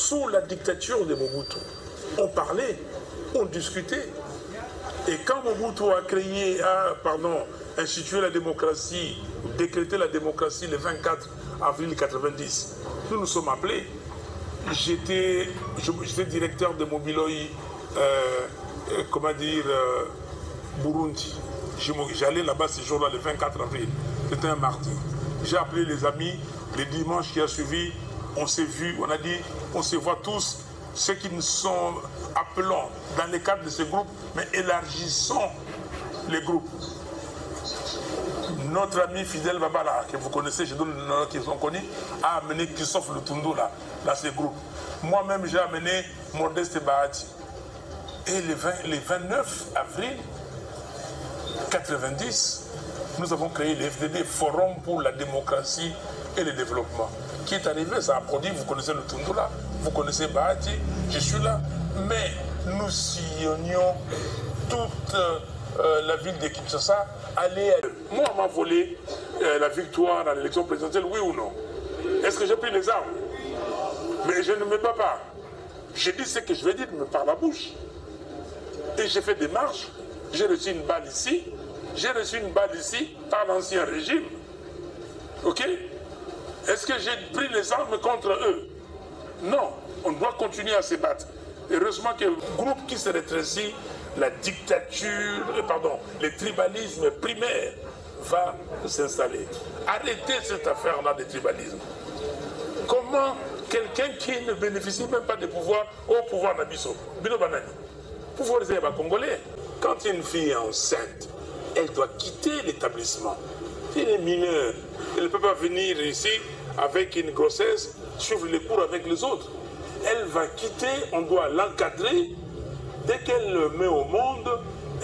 sous la dictature de Mobutu. On parlait, on discutait. Et quand Mobutu a institué la démocratie, décrété la démocratie le 24 avril 90, nous nous sommes appelés. J'étais directeur de Mobiloi, Burundi. J'allais là-bas ce jour-là, le 24 avril. C'était un mardi. J'ai appelé les amis. Le dimanche qui a suivi, on s'est vu, on a dit, on se voit tous, ceux qui nous sont appelants dans le cadre de ce groupe, mais élargissons les groupes. Notre ami Fidel Babala, que vous connaissez, je donne le nom qu'ils ont connu, a amené Christophe Lutundu là, dans ce groupe. Moi-même, j'ai amené Modeste Bahati. Et le 29 avril 90, nous avons créé le FDD, Forum pour la démocratie et le développement. Qui est arrivé, ça a produit, vous connaissez le Tundu là, vous connaissez Bahati, je suis là, mais nous sillonnions toute la ville de Kinshasa. Moi, on m'a volé la victoire à l'élection présidentielle, oui ou non? Est-ce que j'ai pris les armes? Mais je ne me bats pas. J'ai dit ce que je vais dire, mais par la bouche. Et j'ai fait des marches, j'ai reçu une balle ici, j'ai reçu une balle ici par l'ancien régime. Ok? Est-ce que j'ai pris les armes contre eux? Non, on doit continuer à se battre. Heureusement que le groupe qui se rétrécit, la dictature, le tribalisme primaire va pouvoir arrêter cette affaire-là de tribalisme. Comment quelqu'un qui ne bénéficie même pas de pouvoir, au pouvoir d'Abisso, Bino Banani, pouvoir des Congolais, quand une fille est enceinte, elle doit quitter l'établissement. Elle est mineure, elle ne peut pas venir ici avec une grossesse, suivre les cours avec les autres. Elle va quitter, on doit l'encadrer. Dès qu'elle le met au monde,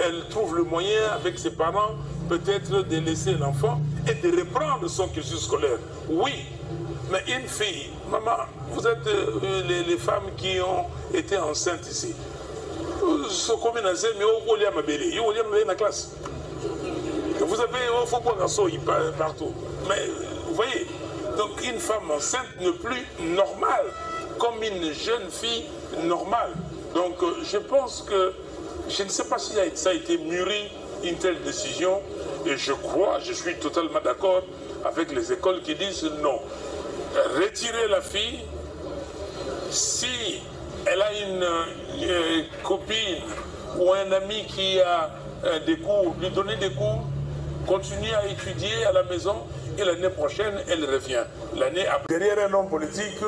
elle trouve le moyen avec ses parents peut-être de laisser l'enfant et de reprendre son cursus scolaire. Oui, mais une fille, maman, vous êtes les femmes qui ont été enceintes ici. Vous avez un faux partout. Mais vous voyez, donc une femme enceinte n'est plus normale comme une jeune fille normale. Donc je pense que, je ne sais pas si ça a été mûri une telle décision, et je crois, je suis totalement d'accord avec les écoles qui disent non. Retirer la fille, si elle a une copine ou un ami qui a des cours, lui donner des cours, continuer à étudier à la maison, et l'année prochaine, elle revient. L'année après. Derrière un homme politique,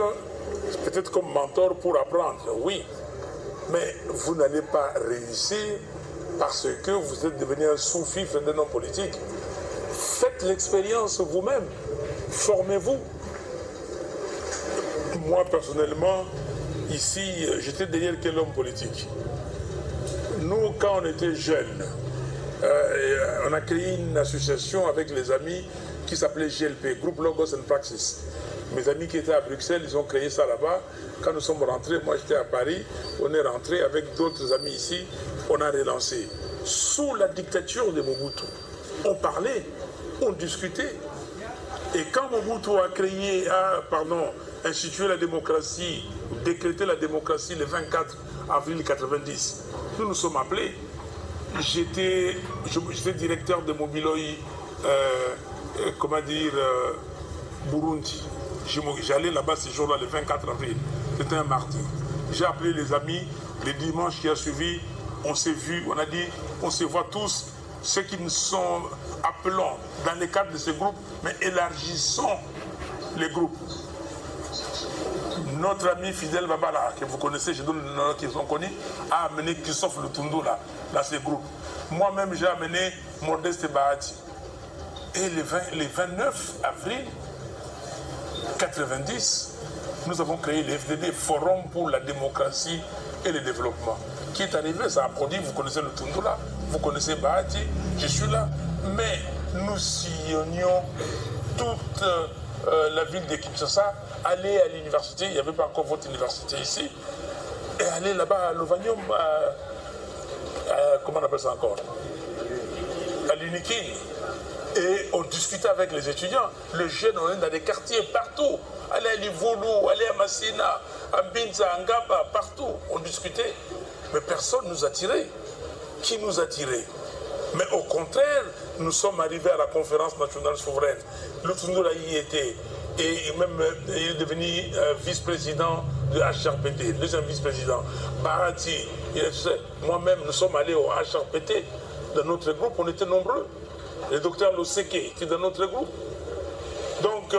peut-être comme mentor pour apprendre, oui. Mais vous n'allez pas réussir parce que vous êtes devenu un sous-fifre d'un homme politique. Faites l'expérience vous-même. Formez-vous. Moi, personnellement, ici, j'étais derrière quel homme politique? Nous, quand on était jeunes, on a créé une association avec les amis qui s'appelait GLP, Group Logos and Praxis. Mes amis qui étaient à Bruxelles, ils ont créé ça là-bas. Quand nous sommes rentrés, moi j'étais à Paris, on est rentré avec d'autres amis ici, on a relancé. Sous la dictature de Mobutu, on parlait, on discutait. Et quand Mobutu a institué la démocratie, décrété la démocratie le 24 avril 90, nous nous sommes appelés. J'étais directeur de Mobiloi, Burundi. J'allais là-bas ce jour-là, le 24 avril. C'était un mardi. J'ai appelé les amis. Le dimanche qui a suivi, on s'est vu, on a dit, on se voit tous, ceux qui nous sont appelants dans le cadre de ce groupe, mais élargissons les groupes. Notre ami Fidel Babala, que vous connaissez, je donne le nom qu'ils ont connu, a amené Christophe Lutundu là, dans ce groupe. Moi-même, j'ai amené Modeste Bahati. Et le 29 avril 90, nous avons créé le FDD, Forum pour la démocratie et le développement. Qui est arrivé, ça a produit, vous connaissez le Tundu là, vous connaissez Bahati, je suis là, mais nous sillonnions toute la ville de Kinshasa, aller à l'université, il n'y avait pas encore votre université ici, et aller là-bas à Lovanium, comment on appelle ça encore? À l'Unikin. Et on discutait avec les étudiants. Les jeunes, on est dans des quartiers partout. Allez à Livoulou, allez à Massina, à Binza, à Ngaba, partout. On discutait. Mais personne ne nous a tirés. Qui nous a tirés? Mais au contraire, nous sommes arrivés à la conférence nationale souveraine. Le Tundura y était. Et même il est devenu vice-président de HRPT, deuxième vice-président. Barati, moi-même, nous sommes allés au HRPT. Dans notre groupe, on était nombreux. Le docteur Loseke était dans notre groupe. Donc,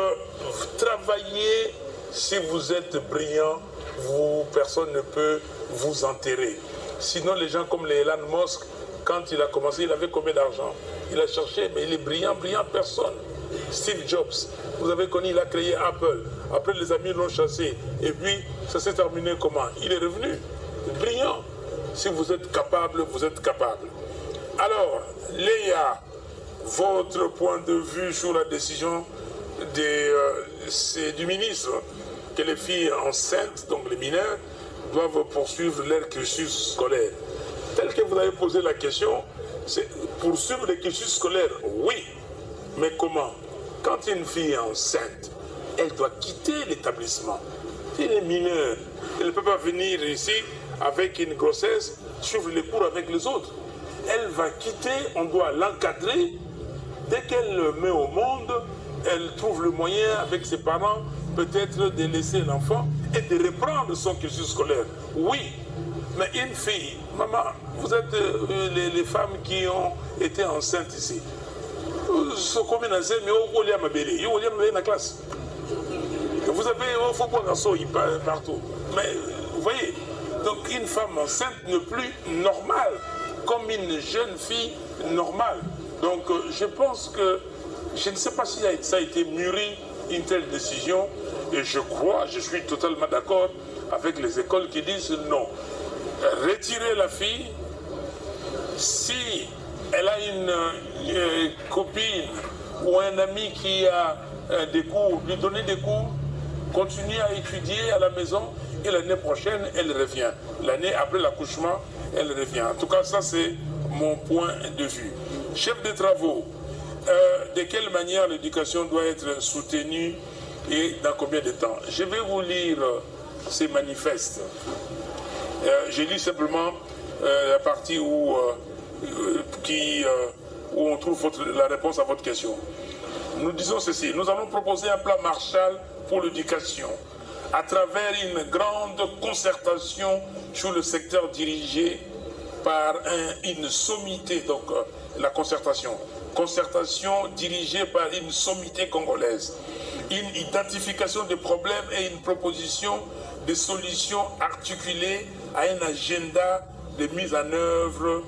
travaillez, si vous êtes brillant, personne ne peut vous enterrer. Sinon, les gens comme les Elon Musk, quand il a commencé, il avait combien d'argent? Il a cherché, mais il est brillant, personne. Steve Jobs, vous avez connu, il a créé Apple. Après, les amis l'ont chassé. Et puis, ça s'est terminé comment? Il est revenu. Brillant. Si vous êtes capable, vous êtes capable. Alors, Léa, votre point de vue sur la décision du ministre que les filles enceintes, donc les mineurs, doivent poursuivre leur cursus scolaire. Tel que vous avez posé la question, c'est poursuivre le cursus scolaire, oui. Mais comment? Quand une fille est enceinte, elle doit quitter l'établissement. Si elle est mineure, elle ne peut pas venir ici avec une grossesse, suivre les cours avec les autres. Elle va quitter, on doit l'encadrer. Dès qu'elle le met au monde, elle trouve le moyen avec ses parents peut-être de laisser l'enfant et de reprendre son cursus scolaire. Oui, mais une fille, maman, vous êtes les femmes qui ont été enceintes ici. Vous avez, il faut pas partout. Mais vous voyez, donc une femme enceinte n'est plus normale, comme une jeune fille normale. Donc je pense que, je ne sais pas si ça a été mûri, une telle décision, et je suis totalement d'accord avec les écoles qui disent non. Retirer la fille, si elle a une copine ou un ami qui a des cours, lui donner des cours, continuer à étudier à la maison, et l'année prochaine, elle revient. L'année après l'accouchement, elle revient. En tout cas, ça c'est mon point de vue. Chef de travaux, de quelle manière l'éducation doit être soutenue et dans combien de temps? Je vais vous lire ces manifestes. Je lis simplement la partie où on trouve la réponse à votre question. Nous disons ceci: nous allons proposer un plan Marshall pour l'éducation à travers une grande concertation sur le secteur dirigé par une sommité, donc la concertation dirigée par une sommité congolaise, une identification des problèmes et une proposition de solutions articulées à un agenda de mise en œuvre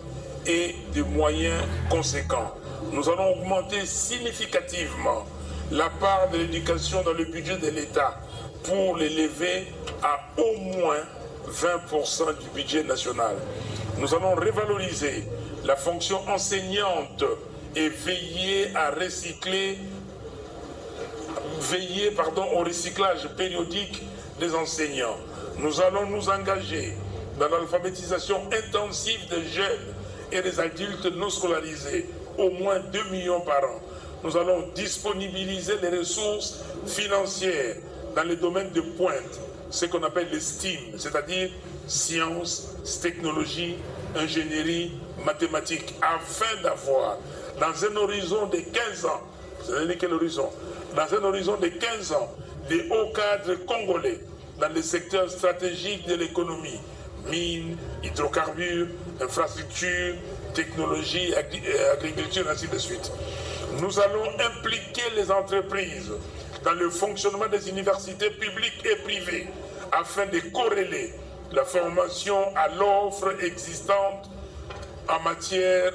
et de moyens conséquents. Nous allons augmenter significativement la part de l'éducation dans le budget de l'État pour l'élever à au moins 20% du budget national. Nous allons revaloriser la fonction enseignante et veiller au recyclage périodique des enseignants. Nous allons nous engager dans l'alphabétisation intensive des jeunes et des adultes non scolarisés, au moins 2 millions par an. Nous allons disponibiliser les ressources financières dans les domaines de pointe, ce qu'on appelle les STEAM, c'est-à-dire sciences, technologies, ingénierie, mathématiques, afin d'avoir, dans un horizon de 15 ans, vous savez quel horizon? Dans un horizon de 15 ans, des hauts cadres congolais dans les secteurs stratégiques de l'économie, mines, hydrocarbures, infrastructures, technologie, agriculture, ainsi de suite. Nous allons impliquer les entreprises dans le fonctionnement des universités publiques et privées afin de corréler la formation à l'offre existante en matière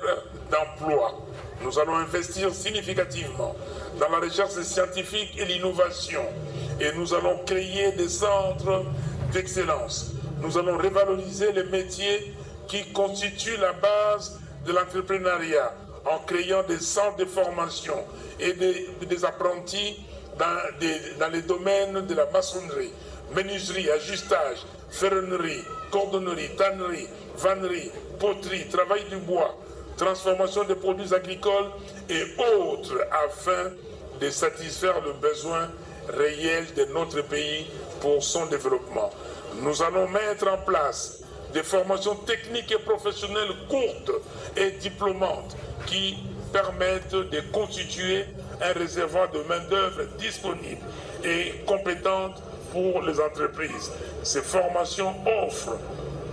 d'emploi. Nous allons investir significativement dans la recherche scientifique et l'innovation et nous allons créer des centres d'excellence. Nous allons revaloriser les métiers qui constituent la base de l'entrepreneuriat en créant des centres de formation et des apprentis dans les domaines de la maçonnerie, menuiserie, ajustage, ferronnerie, cordonnerie, tannerie, vannerie, poterie, travail du bois, transformation des produits agricoles et autres afin de satisfaire le besoin réel de notre pays pour son développement. Nous allons mettre en place des formations techniques et professionnelles courtes et diplômantes qui permettent de constituer un réservoir de main-d'œuvre disponible et compétente pour les entreprises. Ces formations offrent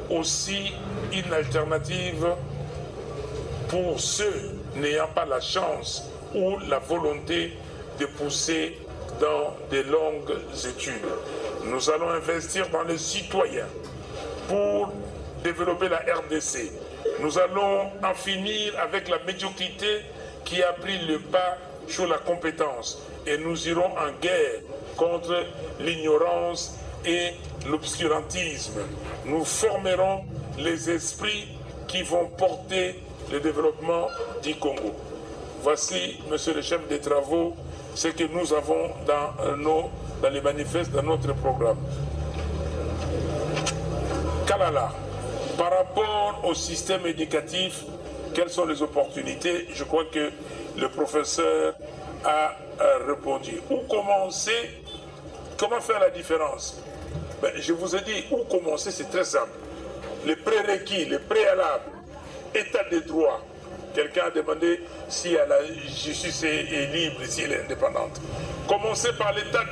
aussi une alternative pour ceux n'ayant pas la chance ou la volonté de pousser dans de longues études. Nous allons investir dans les citoyens pour développer la RDC. Nous allons en finir avec la médiocrité qui a pris le pas sur la compétence et nous irons en guerre contre l'ignorance et l'obscurantisme. Nous formerons les esprits qui vont porter le développement du Congo. Voici, monsieur le chef des travaux, ce que nous avons dans les manifestes de notre programme. Kalala, par rapport au système éducatif, quelles sont les opportunités? Je crois que le professeur a répondu. Où commencer? Comment faire la différence? Ben, je vous ai dit, où commencer, c'est très simple. Les prérequis, les préalables, état de droit. Quelqu'un a demandé si la justice est libre, si elle est indépendante. Commencez par l'état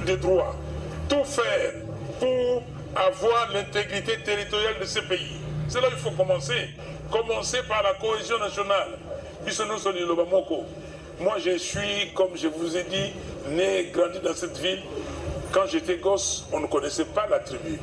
de droit. Tout faire pour avoir l'intégrité territoriale de ce pays. C'est là qu'il faut commencer. Commencer par la cohésion nationale. Moi, je suis, comme je vous ai dit, né, grandi dans cette ville. Quand j'étais gosse, on ne connaissait pas la tribu.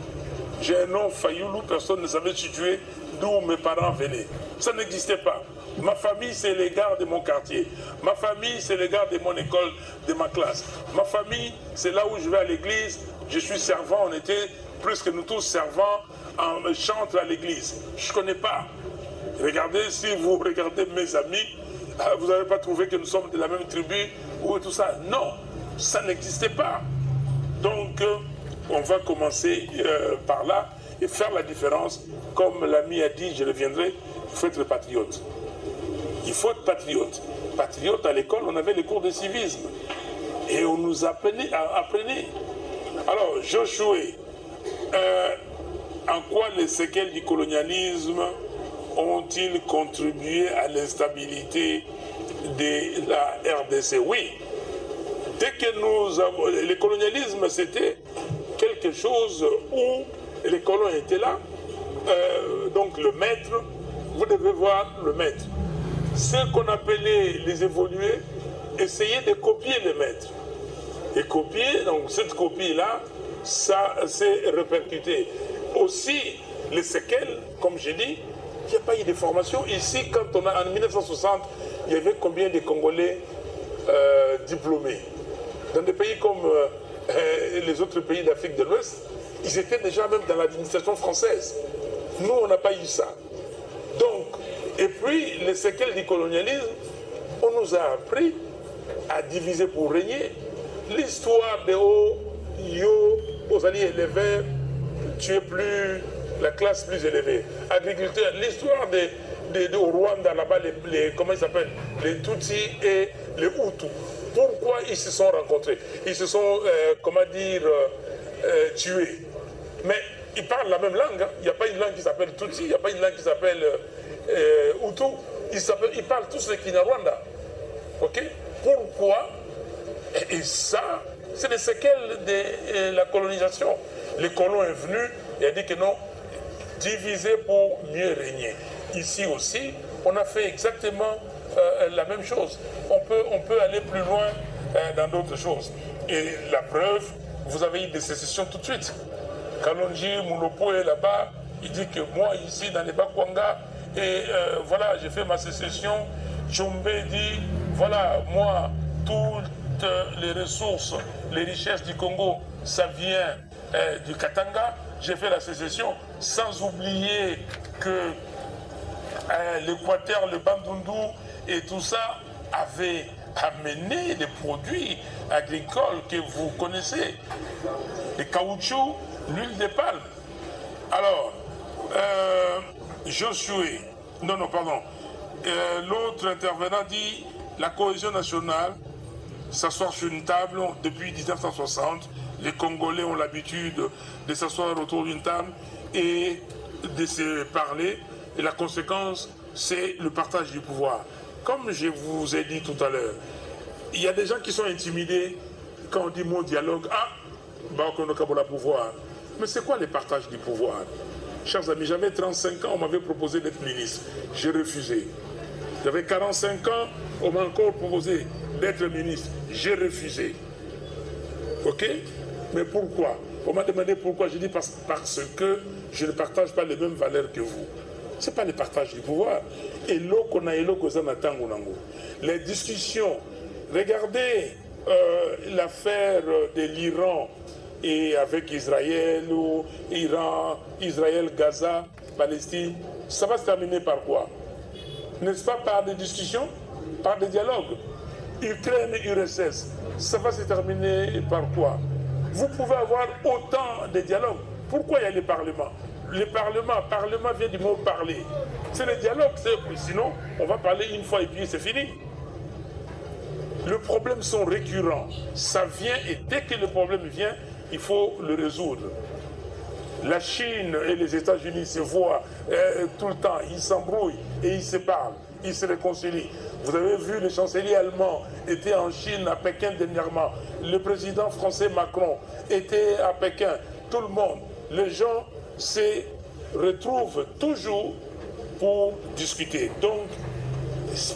J'ai un nom Fayoulou, personne ne savait situer d'où mes parents venaient. Ça n'existait pas. Ma famille, c'est les gars de mon quartier. Ma famille, c'est les gars de mon école, de ma classe. Ma famille, c'est là où je vais à l'église. Je suis servant, on était presque nous tous servants en chante à l'église. Je ne connais pas. Regardez, si vous regardez mes amis, vous n'avez pas trouvé que nous sommes de la même tribu ou tout ça. Non, ça n'existait pas. Donc, on va commencer par là et faire la différence. Comme l'ami a dit, je reviendrai, il faut être patriote. Il faut être patriote. Patriote, à l'école, on avait les cours de civisme. Et on nous apprenait. Alors, Josué, en quoi les séquelles du colonialisme ont-ils contribué à l'instabilité de la RDC? Oui. Dès que nous avons... Le colonialisme, c'était quelque chose où les colons étaient là. Donc le maître, vous devez voir le maître. Ce qu'on appelait les évolués, essayer de copier le maître. Et copier, donc cette copie-là, ça s'est répercuté. Aussi, les séquelles, comme j'ai dit, il n'y a pas eu de formation. Ici, quand on a, en 1960, il y avait combien de Congolais diplômés? Dans des pays comme les autres pays d'Afrique de l'Ouest, ils étaient déjà même dans l'administration française. Nous, on n'a pas eu ça. Donc, et puis, les séquelles du colonialisme, on nous a appris à diviser pour régner. L'histoire de aux alliés élevés, tu es plus la classe plus élevée. Agriculteur, l'histoire au Rwanda, là-bas, comment ils s'appellent? Les Tutsis et les Hutus. Pourquoi ils se sont rencontrés? Ils se sont, tués. Mais ils parlent la même langue. Hein. Il n'y a pas une langue qui s'appelle Tutsi, il n'y a pas une langue qui s'appelle Hutu. Ils parlent tous le Kinyarwanda. Ok? Pourquoi? Et ça, c'est les séquelles de la colonisation. Les colons sont venus et ont dit que non, diviser pour mieux régner. Ici aussi, on a fait exactement la même chose. On peut aller plus loin dans d'autres choses. Et la preuve, vous avez eu des sécessions tout de suite. Kalonji Moulopo est là-bas, il dit que moi, ici, dans les Bakwanga, et voilà, j'ai fait ma sécession. Tchombe dit, voilà, moi, toutes les ressources, les richesses du Congo, ça vient du Katanga. J'ai fait la sécession, sans oublier que l'Équateur, le Bandundu et tout ça avaient amené des produits agricoles que vous connaissez. Le caoutchouc, l'huile de palme. Alors, Josué, l'autre intervenant dit la cohésion nationale, s'asseoir sur une table depuis 1960. Les Congolais ont l'habitude de s'asseoir autour d'une table et de se parler. Et la conséquence, c'est le partage du pouvoir. Comme je vous ai dit tout à l'heure, il y a des gens qui sont intimidés quand on dit mon dialogue. Ah, bah on a le pouvoir. Mais c'est quoi le partage du pouvoir? Chers amis, j'avais 35 ans, on m'avait proposé d'être ministre. J'ai refusé. J'avais 45 ans, on m'a encore proposé d'être ministre. J'ai refusé. Ok? Mais pourquoi? On m'a demandé pourquoi. J'ai dit parce que je ne partage pas les mêmes valeurs que vous. Ce n'est pas le partage du pouvoir. Et les discussions, regardez l'affaire de l'Iran et avec Israël, ou Iran, Israël, Gaza, Palestine, ça va se terminer par quoi? N'est-ce pas par des discussions, par des dialogues? Ukraine, URSS, ça va se terminer par quoi? Vous pouvez avoir autant de dialogues. Pourquoi il y a les parlements? Le parlement vient du mot parler. C'est le dialogue, sinon on va parler une fois et puis c'est fini. Les problèmes sont récurrents. Ça vient et dès que le problème vient, il faut le résoudre. La Chine et les États-Unis se voient tout le temps, ils s'embrouillent et ils se parlent, ils se réconcilient. Vous avez vu, le chancelier allemand était en Chine, à Pékin dernièrement. Le président français Macron était à Pékin. Tout le monde, les gens se retrouvent toujours pour discuter. Donc,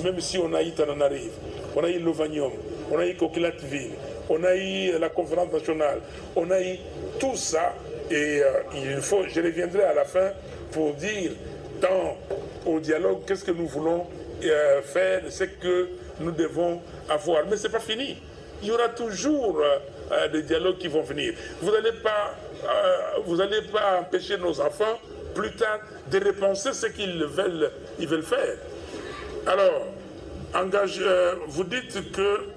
même si on a eu Tananarive, on a eu Lovanium, on a eu Coquelatville, on a eu la conférence nationale, on a eu tout ça, et je reviendrai à la fin pour dire, dans au dialogue, qu'est-ce que nous voulons faire, c'est que nous devons avoir. Mais ce n'est pas fini. Il y aura toujours des dialogues qui vont venir. Vous n'allez pas empêcher nos enfants, plus tard, de repenser ce qu'ils veulent faire. Alors, vous dites que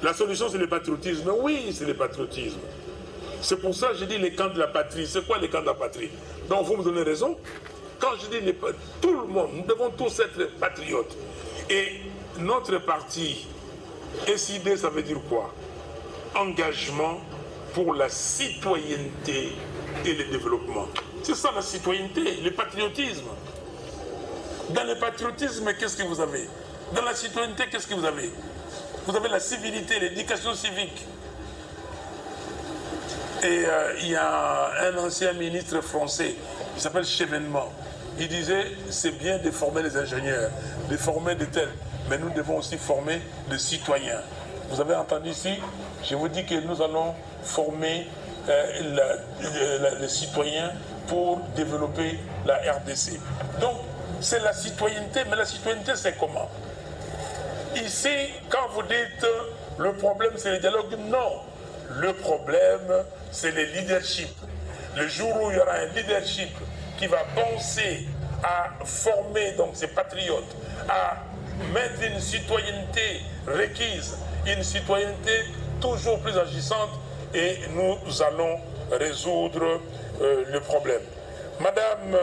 la solution c'est le patriotisme. Oui, c'est le patriotisme. C'est pour ça que je dis les camps de la patrie. C'est quoi les camps de la patrie? Donc vous me donnez raison. Quand je dis tout le monde, nous devons tous être patriotes. Et notre parti, SID, ça veut dire quoi? Engagement pour la citoyenneté et le développement. C'est ça la citoyenneté, le patriotisme. Dans le patriotisme, qu'est-ce que vous avez? Dans la citoyenneté, qu'est-ce que vous avez? Vous avez la civilité, l'éducation civique. Et il y a un ancien ministre français, qui s'appelle Chevènement. Il disait, c'est bien de former les ingénieurs, de former des tels, mais nous devons aussi former des citoyens. Vous avez entendu ici, je vous dis que nous allons former les citoyens pour développer la RDC. Donc, c'est la citoyenneté, mais la citoyenneté, c'est comment? Ici, quand vous dites le problème, c'est le dialogue, non. Le problème, c'est le leadership. Le jour où il y aura un leadership qui va penser à former donc ces patriotes, à mettre une citoyenneté requise, une citoyenneté toujours plus agissante, et nous allons résoudre le problème. Madame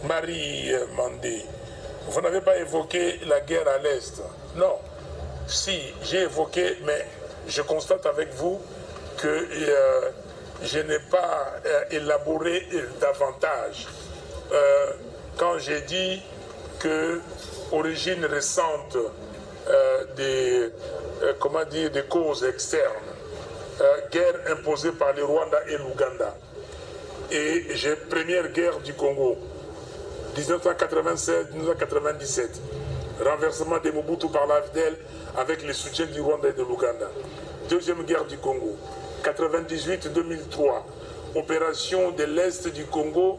Marie Mandé, vous n'avez pas évoqué la guerre à l'Est. Non. Si, j'ai évoqué, mais je constate avec vous que je n'ai pas élaboré davantage. Quand j'ai dit que origine récente des causes externes, guerre imposée par le Rwanda et l'Ouganda, et première guerre du Congo, 1996-1997, renversement de Mobutu par l'AFDL avec le soutien du Rwanda et de l'Ouganda. Deuxième guerre du Congo, 98-2003, opération de l'Est du Congo,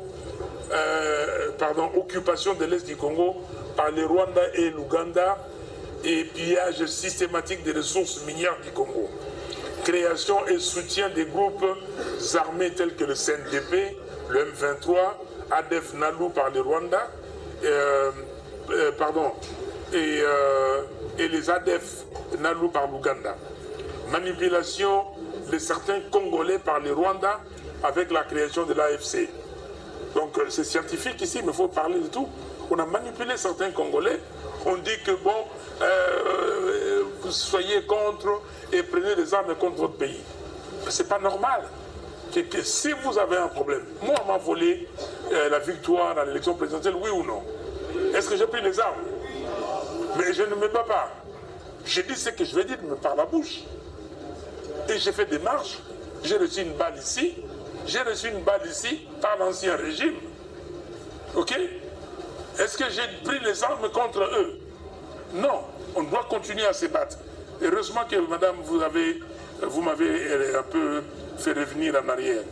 occupation de l'Est du Congo par le Rwanda et l'Ouganda et pillage systématique des ressources minières du Congo. Création et soutien des groupes armés tels que le CNDP, le M23, ADF Nalu par le Rwanda, et les ADF Nalu par l'Ouganda. Manipulation de certains Congolais par le Rwanda avec la création de l'AFC. Donc c'est scientifique ici, mais il faut parler de tout. On a manipulé certains Congolais. On dit que bon, soyez contre et prenez les armes contre votre pays. C'est pas normal. Que si vous avez un problème, moi on m'a volé la victoire à l'élection présidentielle, oui ou non? Est-ce que j'ai pris les armes? Mais je ne me bats pas. J'ai dit ce que je vais dire, mais par la bouche. Et j'ai fait des marches. J'ai reçu une balle ici. J'ai reçu une balle ici par l'ancien régime. Ok? Est-ce que j'ai pris les armes contre eux? Non. On doit continuer à se battre. Heureusement que, madame, vous m'avez un peu fait revenir en arrière.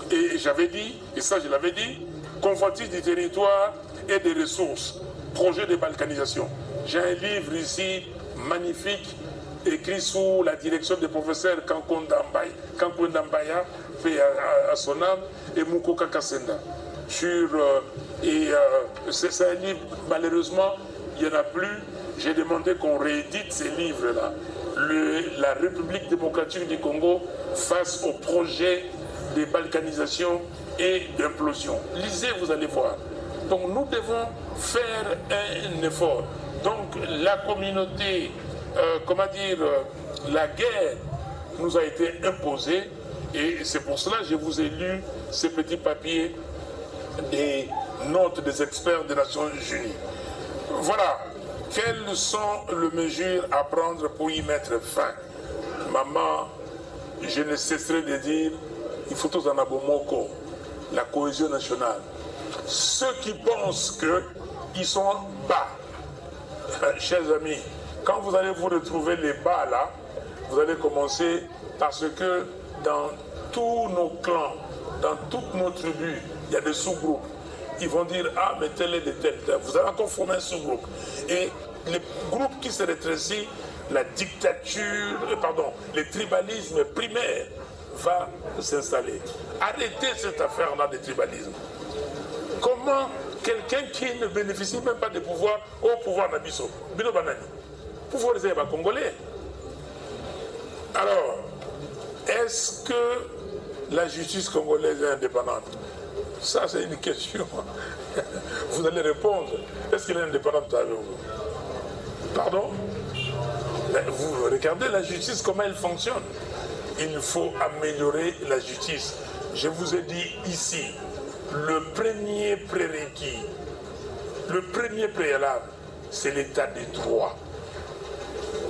Et j'avais dit, et ça je l'avais dit, convoitise du territoire et des ressources, projet de balkanisation. J'ai un livre ici, magnifique, écrit sous la direction des professeurs Kanko Ndambaya, paix à son âme, et Mouko Kakasenda. C'est un livre, malheureusement, il n'y en a plus. J'ai demandé qu'on réédite ces livres-là. La République démocratique du Congo face au projet de balkanisation et d'implosion. Lisez, vous allez voir. Donc nous devons faire un effort. Donc la communauté, la guerre nous a été imposée et c'est pour cela que je vous ai lu ces petits papiers des notes des experts des Nations Unies. Voilà. Quelles sont les mesures à prendre pour y mettre fin? Maman, je ne cesserai de dire, il faut tous en abomoko, la cohésion nationale. Ceux qui pensent qu'ils sont bas, chers amis, quand vous allez vous retrouver les bas là, vous allez commencer parce que dans tous nos clans, dans toutes nos tribus, il y a des sous-groupes. Ils vont dire, ah, mais tel est de tel. Vous allez encore former un sous-groupe. Et les groupes qui se rétrécissent, la dictature, le tribalisme primaire va s'installer. Arrêtez cette affaire-là de tribalisme. Comment quelqu'un qui ne bénéficie même pas de pouvoir, au pouvoir Nabiso, Bino Banani, pouvoir des Congolais. Alors, est-ce que la justice congolaise est indépendante? Ça, c'est une question. Vous allez répondre. Est-ce qu'elle est indépendante avec vous? Pardon? Vous regardez la justice, comment elle fonctionne. Il faut améliorer la justice. Je vous ai dit ici, le premier prérequis, le premier préalable, c'est l'état des droits.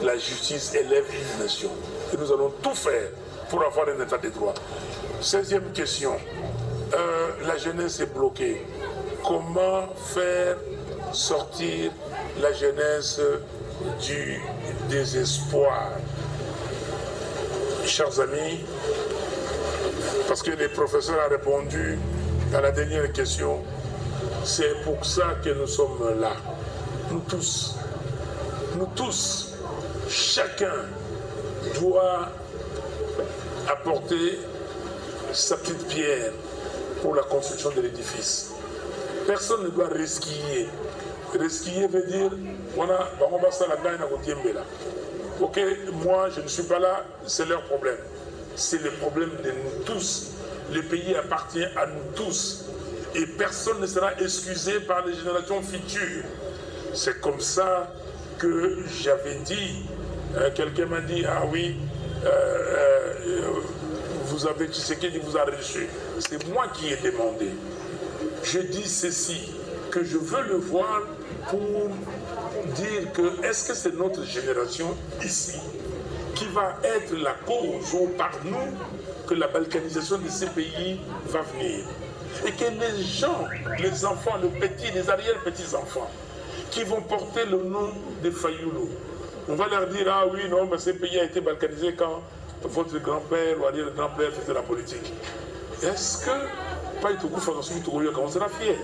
La justice élève une nation. Et nous allons tout faire pour avoir un état des droits. 16e question. La jeunesse est bloquée. Comment faire sortir la jeunesse du désespoir? Chers amis, parce que le professeur a répondu à la dernière question, c'est pour ça que nous sommes là. Nous tous, chacun doit apporter sa petite pierre pour la construction de l'édifice. Personne ne doit resquiller. Resquiller veut dire, ok, moi je ne suis pas là, c'est leur problème. C'est le problème de nous tous. Le pays appartient à nous tous. Et personne ne sera excusé par les générations futures. C'est comme ça que j'avais dit, quelqu'un m'a dit, ah oui, vous avez Tshisekedi vous a reçu. C'est moi qui ai demandé. Je dis ceci, que je veux le voir pour dire que est-ce que c'est notre génération ici qui va être la cause ou par nous que la balkanisation de ces pays va venir. Et que les gens, les enfants, les petits, les arrière-petits-enfants qui vont porter le nom de Fayulu, on va leur dire, ah oui, non, mais ce pays a été balkanisé quand votre grand-père ou le grand-père faisait la politique. Est-ce que on sera fiers?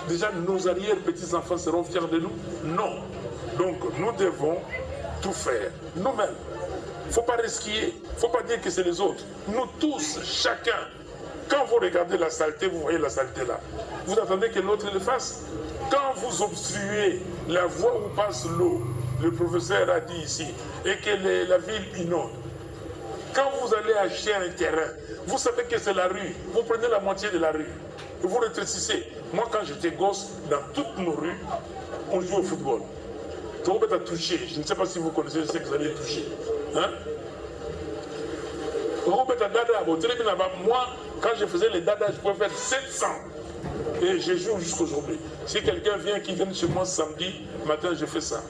Déjà, nos arrière-petits-enfants seront fiers de nous? Non. Donc, nous devons tout faire, nous-mêmes. Il ne faut pas resquiller, il ne faut pas dire que c'est les autres. Nous tous, chacun, quand vous regardez la saleté, vous voyez la saleté là. Vous attendez que l'autre le fasse. Quand vous obstruez la voie où passe l'eau, le professeur a dit ici, et que la ville inonde, quand vous allez acheter un terrain, vous savez que c'est la rue, vous prenez la moitié de la rue. vous rétrécissez. Moi, quand j'étais gosse, dans toutes nos rues, on jouait au football. Tout le monde a touché. Je ne sais pas si vous connaissez ce que vous allez toucher. Hein? Moi, quand je faisais les dadas, je pouvais faire 700. Et je joue jusqu'aujourd'hui. Si quelqu'un vient qui vient chez moi samedi matin, je fais ça.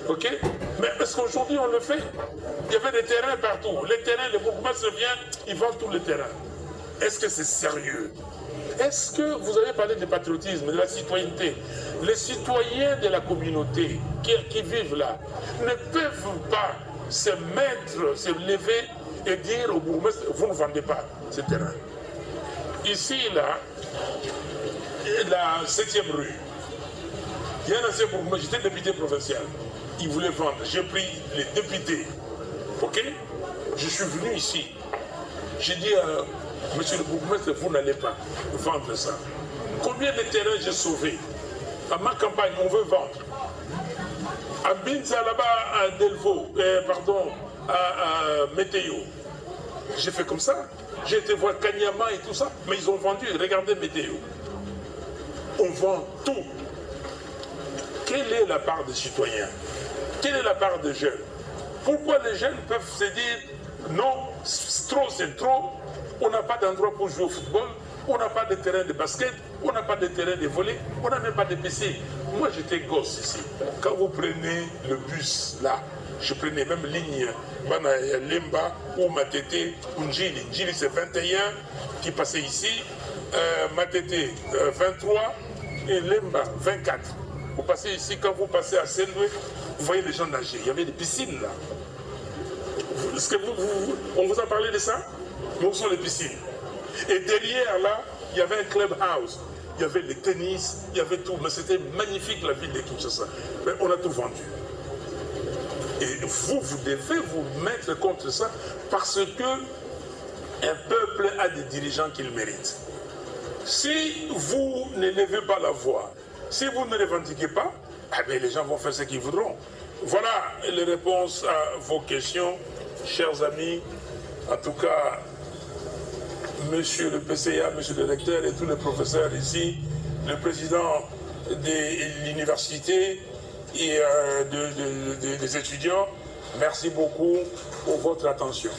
Ok? Mais est-ce qu'aujourd'hui on le fait? Il y avait des terrains partout. Les terrains, les bourgmestres viennent, ils vendent tous les terrains. Est-ce que c'est sérieux? Est-ce que vous avez parlé du patriotisme, de la citoyenneté? Les citoyens de la communauté qui vivent là ne peuvent pas se mettre, se lever et dire au bourgmestre, vous ne vendez pas ce terrain. Ici, là, la 7e rue, il y a un ancien bourgmestre, j'étais député provincial. Il voulait vendre. J'ai pris les députés. Ok? Je suis venu ici. J'ai dit à monsieur le bourgmestre, vous n'allez pas vendre ça. Combien de terrains j'ai sauvés? À ma campagne, on veut vendre. À Binza, là-bas, à Delvaux, à Météo. J'ai fait comme ça. J'ai été voir Kanyama et tout ça. Mais ils ont vendu. Regardez Météo. On vend tout. Quelle est la part des citoyens? Quelle est la part des jeunes? Pourquoi les jeunes peuvent se dire non, trop c'est trop, on n'a pas d'endroit pour jouer au football, on n'a pas de terrain de basket, on n'a pas de terrain de volley, on n'a même pas de piscine. Moi j'étais gosse ici. Quand vous prenez le bus là, je prenais même ligne Lemba ou Matete ou Njili. Njili c'est 21 qui passait ici, Matete 23 et Lemba 24. Vous passez ici, quand vous passez à Saint-Louis, vous voyez les gens nager. Il y avait des piscines là. Est-ce que on vous a parlé de ça? Mais où sont les piscines? Et derrière là, il y avait un clubhouse. Il y avait le tennis, il y avait tout. Mais c'était magnifique la ville de Kinshasa. Mais on a tout vendu. Et vous devez vous mettre contre ça parce que un peuple a des dirigeants qu'il mérite. Si vous ne levez pas la voix, si vous ne revendiquez pas, eh bien, les gens vont faire ce qu'ils voudront. Voilà les réponses à vos questions, chers amis. En tout cas, monsieur le PCA, monsieur le recteur et tous les professeurs ici, le président de l'université et des étudiants, merci beaucoup pour votre attention.